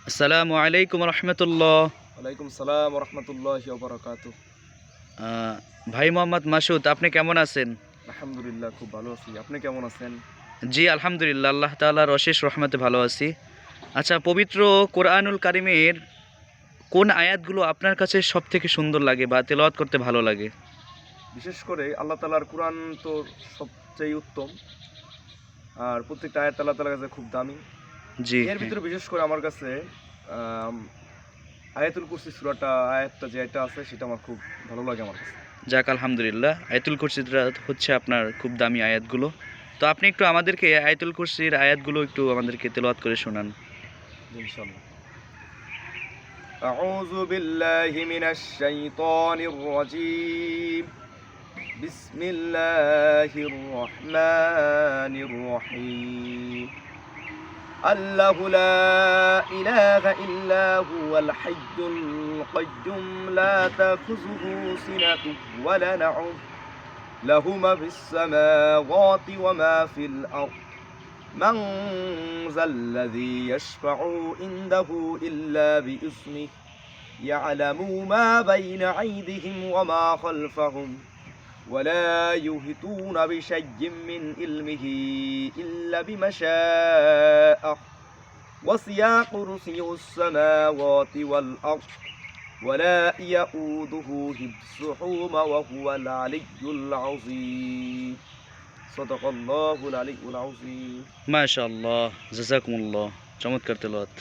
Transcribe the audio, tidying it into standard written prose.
আসসালামু আলাইকুম রহমতুল্লাহ। ওয়ালাইকুম সালাম রহমতুল্লাহি ওয়া বারাকাতুহু। ভাই মোহাম্মদ মাসুদ, আপনি কেমন আছেন? আলহামদুলিল্লাহ, খুব ভালো আছি। আপনি কেমন আছেন? জি আলহামদুলিল্লাহ, আল্লাহ তাআলার অশেষ রহমতে ভালো আছি। আচ্ছা, পবিত্র কোরআনুল কারিমের কোন আয়াতগুলো আপনার কাছে সব থেকে সুন্দর লাগে বা তেলাওয়াত করতে ভালো লাগে? বিশেষ করে আল্লাহ তাআলার কোরআন তো সবচেয়ে উত্তম, আর প্রত্যেকটা আয়াত আল্লাহ তাআলার কাছে খুব দামি। জি এর হ্যাঁ। ভিতরে বিশেষ করে আমার কাছে আম, আয়াতুল কুরসি সূরাটা আয়াতটা যেটা আছে সেটা আমার খুব ভালো লাগে আমার কাছে। যাক আলহামদুলিল্লাহ, আয়াতুল কুরসিটা হচ্ছে আপনার খুব দামি আয়াতগুলো। তো আপনি একটু আমাদেরকে আয়াতুল কুরসির আয়াতগুলো একটু আমাদেরকে তেলাওয়াত করে শোনান। ইনশাআল্লাহ। আউযু বিল্লাহি মিনাশ শাইতানির রাজীম। বিসমিল্লাহির রহমানির রহিম। الله لا إله إلا هو الحي القيوم لا تأخذه سنة ولا نوم له ما في السماوات وما في الأرض من ذا الذي يشفع عنده إلا بإذنه يعلم ما بين أيديهم وما خلفهم ولا يحيطون بشيء من علمه إلا بما شاء وسع كرسيه السماوات والأرض ولا يؤوده حفظهما وهو العلي العظيم صدق الله العلي العظيم। মাশাআল্লাহ, জাযাকুমুল্লাহ, চমৎকার তেলাওয়াত।